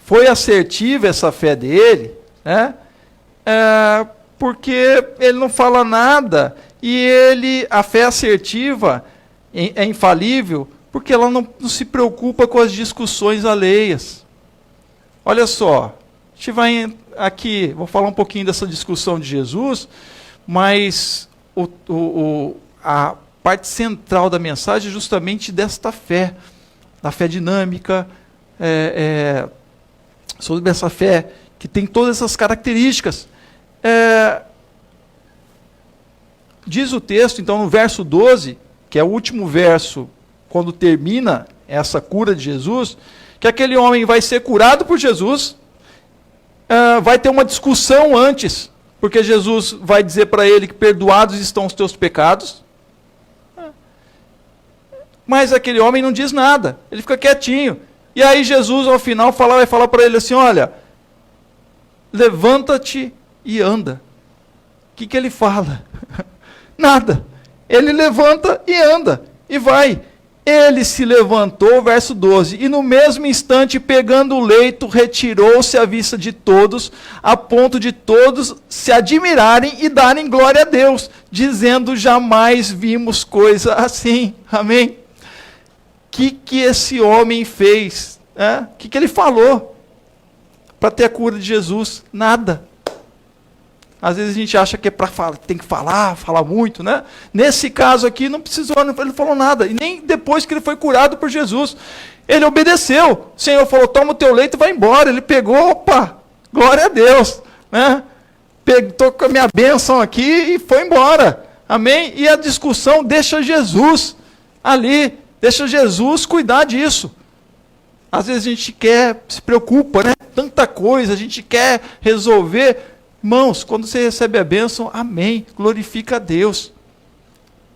foi assertiva essa fé dele, né? Porque ele não fala nada e a fé assertiva é infalível porque ela não se preocupa com as discussões alheias. Olha só, a gente vai aqui, vou falar um pouquinho dessa discussão de Jesus, mas a parte central da mensagem é justamente desta fé, da fé dinâmica, sobre essa fé que tem todas essas características. Diz o texto, então, no verso 12, que é o último verso, quando termina essa cura de Jesus, que aquele homem vai ser curado por Jesus, vai ter uma discussão antes, porque Jesus vai dizer para ele que perdoados estão os teus pecados, mas aquele homem não diz nada, ele fica quietinho. E aí Jesus, ao final, vai falar para ele assim, olha, levanta-te e anda. O que ele fala? Nada. Ele levanta e anda, e vai. Ele se levantou, verso 12, e no mesmo instante, pegando o leito, retirou-se à vista de todos, a ponto de todos se admirarem e darem glória a Deus, dizendo, jamais vimos coisa assim. Amém? O que esse homem fez? O que ele falou para ter a cura de Jesus? Nada. Às vezes a gente acha que é para falar, tem que falar muito, né? Nesse caso aqui não precisou, ele não falou nada. E nem depois que ele foi curado por Jesus. Ele obedeceu. O Senhor falou, toma o teu leito e vai embora. Ele pegou, opa, glória a Deus. Né? Estou com a minha bênção aqui e foi embora. Amém? E a discussão deixa Jesus ali. Deixa Jesus cuidar disso. Às vezes a gente se preocupa, né? Tanta coisa, a gente quer resolver. Irmãos, quando você recebe a bênção, amém, glorifica a Deus.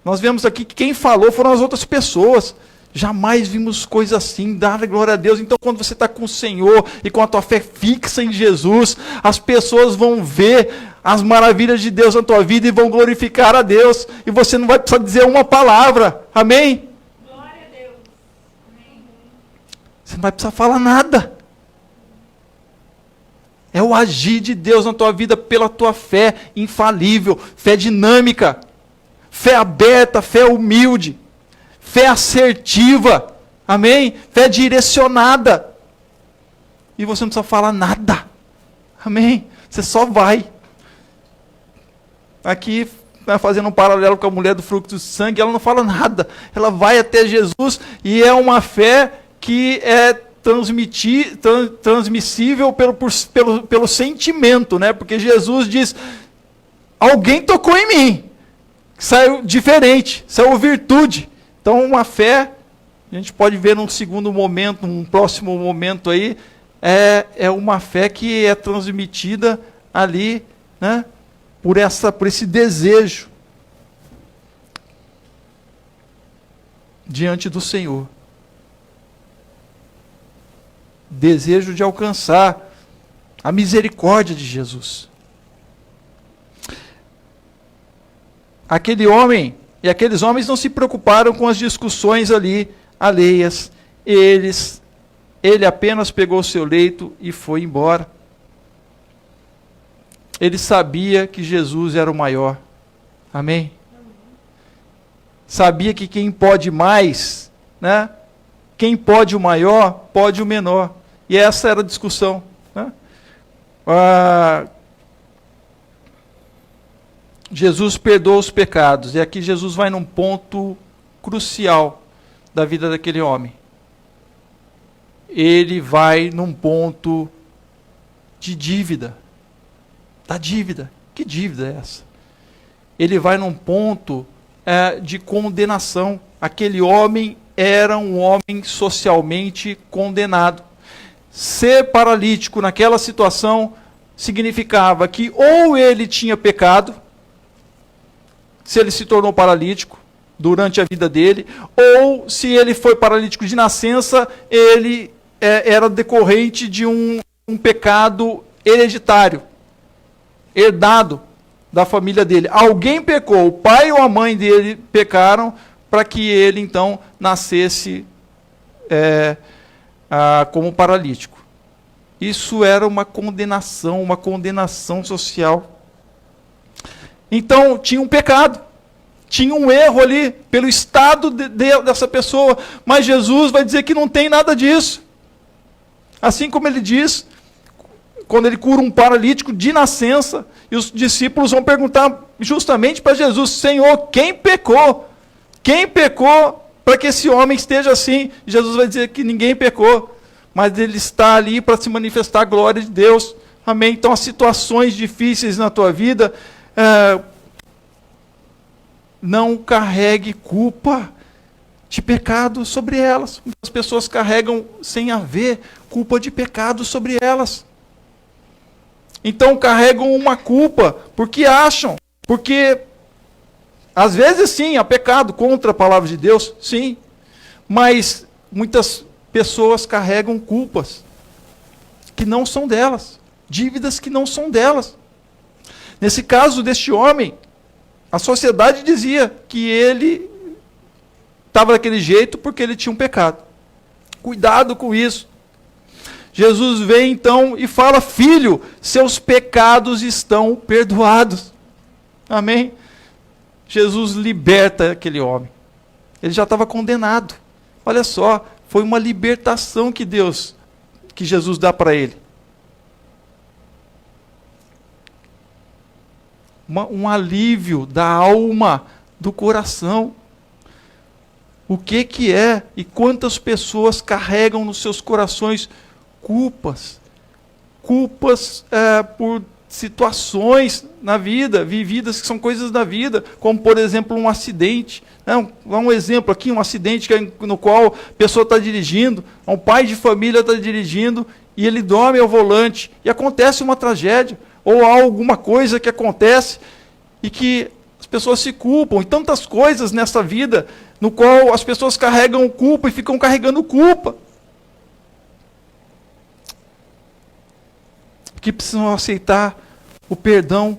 Nós vemos aqui que quem falou foram as outras pessoas. Jamais vimos coisa assim, dar glória a Deus. Então, quando você está com o Senhor e com a tua fé fixa em Jesus, as pessoas vão ver as maravilhas de Deus na tua vida e vão glorificar a Deus. E você não vai precisar dizer uma palavra, amém? Glória a Deus. Amém. Você não vai precisar falar nada. É o agir de Deus na tua vida pela tua fé infalível, fé dinâmica, fé aberta, fé humilde, fé assertiva, amém? Fé direcionada. E você não precisa falar nada, amém? Você só vai. Aqui, fazendo um paralelo com a mulher do fluxo de sangue, ela não fala nada. Ela vai até Jesus e é uma fé que é transmissível pelo sentimento, né? Porque Jesus diz, alguém tocou em mim, saiu diferente, saiu virtude. Então uma fé, a gente pode ver num segundo momento, num próximo momento aí, é uma fé que é transmitida ali, né? Por esse desejo diante do Senhor. Desejo de alcançar a misericórdia de Jesus. Aquele homem e aqueles homens não se preocuparam com as discussões ali alheias. Ele apenas pegou o seu leito e foi embora. Ele sabia que Jesus era o maior. Amém? Sabia que quem pode mais, né? Quem pode o maior, pode o menor. E essa era a discussão. Né? Jesus perdoa os pecados. E aqui Jesus vai num ponto crucial da vida daquele homem. Ele vai num ponto de dívida. Da dívida. Que dívida é essa? Ele vai num ponto de condenação. Aquele homem era um homem socialmente condenado. Ser paralítico naquela situação significava que ou ele tinha pecado, se ele se tornou paralítico durante a vida dele, ou se ele foi paralítico de nascença, ele era decorrente de um pecado hereditário, herdado da família dele. Alguém pecou, o pai ou a mãe dele pecaram, para que ele, então, nascesse como paralítico. Isso era uma condenação social. Então, tinha um pecado, tinha um erro ali, pelo estado dessa pessoa, mas Jesus vai dizer que não tem nada disso. Assim como ele diz, quando ele cura um paralítico de nascença, e os discípulos vão perguntar justamente para Jesus: Senhor, quem pecou? Quem pecou para que esse homem esteja assim? Jesus vai dizer que ninguém pecou, mas ele está ali para se manifestar a glória de Deus. Amém? Então, as situações difíceis na tua vida, não carregue culpa de pecado sobre elas. As pessoas carregam, sem haver, culpa de pecado sobre elas. Então carregam uma culpa porque acham, porque às vezes sim, há pecado contra a palavra de Deus, sim, mas muitas pessoas carregam culpas que não são delas, dívidas que não são delas. Nesse caso deste homem, a sociedade dizia que ele estava daquele jeito porque ele tinha um pecado. Cuidado com isso. Jesus vem então e fala: filho, seus pecados estão perdoados. Amém? Jesus liberta aquele homem. Ele já estava condenado. Olha só, foi uma libertação que Jesus dá para ele. Um alívio da alma, do coração. O que é e quantas pessoas carregam nos seus corações culpas por situações na vida, vividas, que são coisas da vida, como por exemplo um acidente. Um exemplo aqui, um acidente no qual a pessoa está dirigindo, um pai de família está dirigindo e ele dorme ao volante e acontece uma tragédia, ou há alguma coisa que acontece e que as pessoas se culpam, e tantas coisas nessa vida no qual as pessoas carregam culpa e ficam carregando culpa. Que precisam aceitar o perdão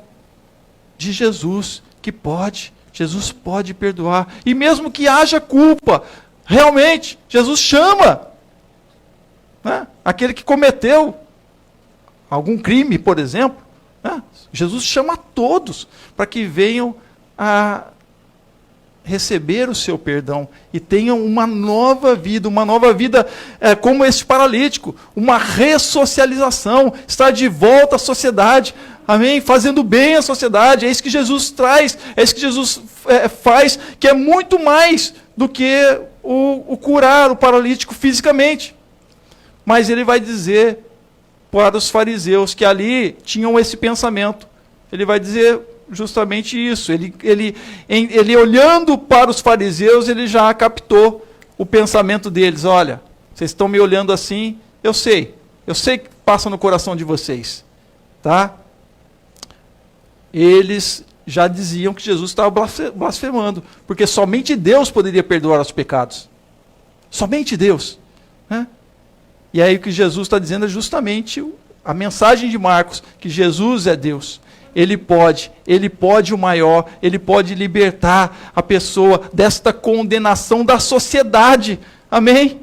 de Jesus, Jesus pode perdoar. E mesmo que haja culpa, realmente, Jesus chama, né, aquele que cometeu algum crime, por exemplo, né, Jesus chama a todos para que venham a receber o seu perdão e tenham uma nova vida como esse paralítico, uma ressocialização, estar de volta à sociedade, amém? Fazendo bem à sociedade. É isso que Jesus traz, é isso que Jesus faz, que é muito mais do que o curar o paralítico fisicamente. Mas ele vai dizer para os fariseus que ali tinham esse pensamento, ele vai dizer justamente isso. Ele olhando para os fariseus, ele já captou o pensamento deles. Olha, vocês estão me olhando assim, eu sei que passa no coração de vocês, tá? Eles já diziam que Jesus estava blasfemando, porque somente Deus poderia perdoar os pecados. Somente Deus, né? E aí o que Jesus está dizendo é justamente a mensagem de Marcos, que Jesus é Deus. Ele pode o maior, ele pode libertar a pessoa desta condenação da sociedade. Amém?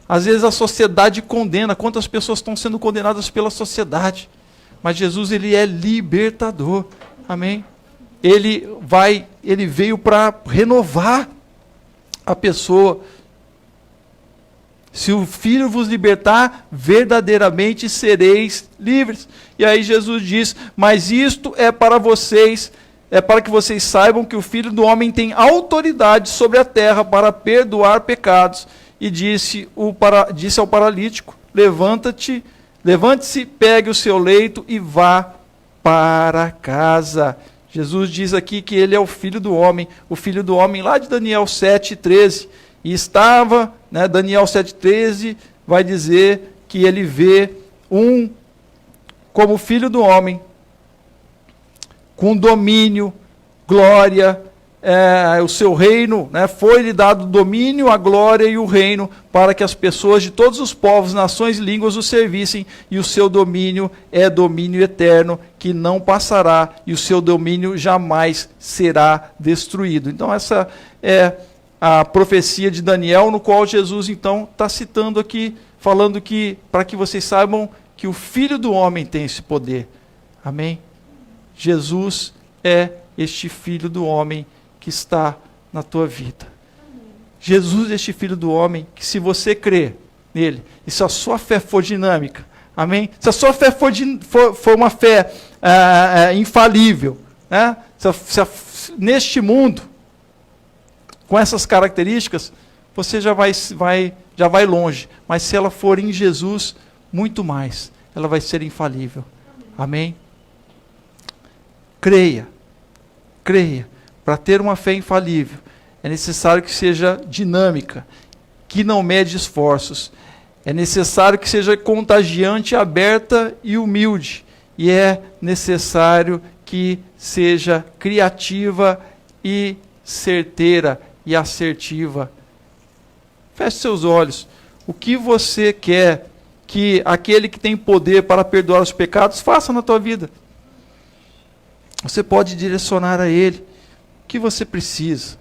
Às vezes a sociedade condena. Quantas pessoas estão sendo condenadas pela sociedade? Mas Jesus, ele é libertador. Amém? Ele veio para renovar a pessoa. Se o Filho vos libertar, verdadeiramente sereis livres. E aí Jesus diz: mas isto é para vocês, é para que vocês saibam que o Filho do Homem tem autoridade sobre a terra para perdoar pecados. E disse ao paralítico: levante-se, pegue o seu leito e vá para casa. Jesus diz aqui que ele é o Filho do Homem lá de Daniel 7:13. E estava, né, Daniel 7,13 vai dizer que ele vê como Filho do Homem, com domínio, glória, o seu reino, né, foi-lhe dado o domínio, a glória e o reino, para que as pessoas de todos os povos, nações e línguas o servissem, e o seu domínio é domínio eterno, que não passará, e o seu domínio jamais será destruído. Então essa é a profecia de Daniel, no qual Jesus então está citando aqui, falando que, para que vocês saibam que o Filho do Homem tem esse poder. Amém? Jesus é este Filho do Homem que está na tua vida. Jesus é este Filho do Homem que, se você crer nele, e se a sua fé for dinâmica, amém? Se a sua fé for uma fé infalível, né? Neste mundo, com essas características, você já vai longe. Mas se ela for em Jesus, muito mais. Ela vai ser infalível. Amém? Creia. Creia. Para ter uma fé infalível, é necessário que seja dinâmica, que não mede esforços. É necessário que seja contagiante, aberta e humilde. E é necessário que seja criativa e certeira e assertiva. Feche seus olhos. O que você quer que aquele que tem poder para perdoar os pecados faça na tua vida? Você pode direcionar a Ele o que você precisa.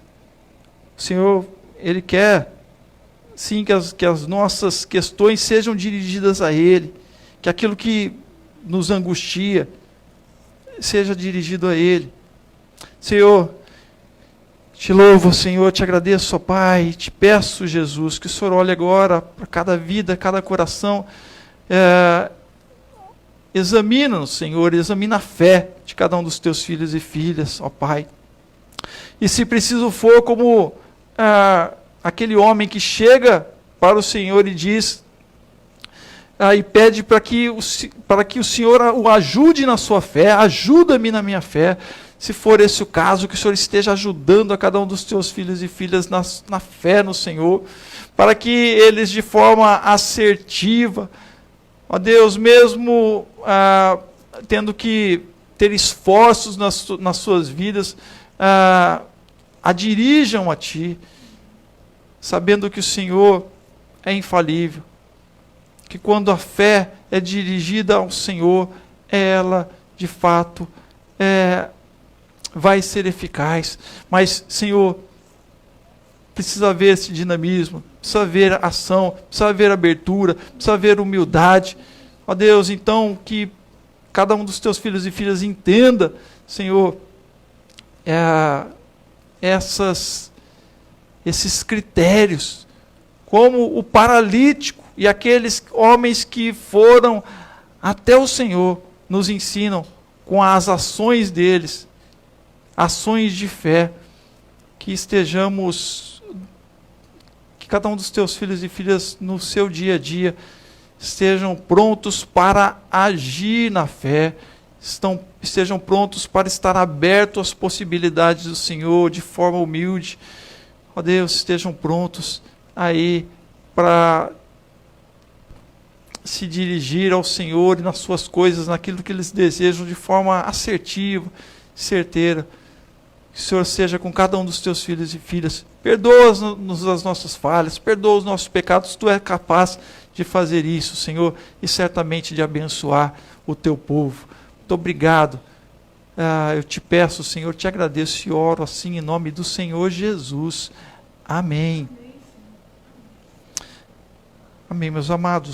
O Senhor, Ele quer, sim, que as nossas questões sejam dirigidas a Ele, que aquilo que nos angustia seja dirigido a Ele. Senhor, te louvo, Senhor, te agradeço, ó Pai, te peço, Jesus, que o Senhor olhe agora para cada vida, cada coração, examina-nos, Senhor, examina a fé de cada um dos teus filhos e filhas, ó Pai. E se preciso for, como aquele homem que chega para o Senhor e diz, e pede para que o Senhor o ajude na sua fé, ajuda-me na minha fé. Se for esse o caso, que o Senhor esteja ajudando a cada um dos teus filhos e filhas na fé no Senhor, para que eles, de forma assertiva, ó Deus, mesmo tendo que ter esforços nas suas vidas, a dirijam a Ti, sabendo que o Senhor é infalível, que quando a fé é dirigida ao Senhor, ela, de fato, vai ser eficaz. Mas, Senhor, precisa haver esse dinamismo, precisa haver ação, precisa haver abertura, precisa haver humildade. Ó Deus, então, que cada um dos teus filhos e filhas entenda, Senhor, esses critérios, como o paralítico e aqueles homens que foram até o Senhor nos ensinam com as ações deles, ações de fé, que cada um dos teus filhos e filhas no seu dia a dia estejam prontos para agir na fé, estejam prontos para estar abertos às possibilidades do Senhor de forma humilde. Ó Deus, estejam prontos aí para se dirigir ao Senhor e nas suas coisas, naquilo que eles desejam, de forma assertiva, certeira. Que o Senhor seja com cada um dos teus filhos e filhas. Perdoa-nos as nossas falhas, perdoa os nossos pecados. Tu és capaz de fazer isso, Senhor, e certamente de abençoar o teu povo. Muito obrigado. Eu te peço, Senhor, te agradeço e oro assim em nome do Senhor Jesus. Amém. Amém, meus amados.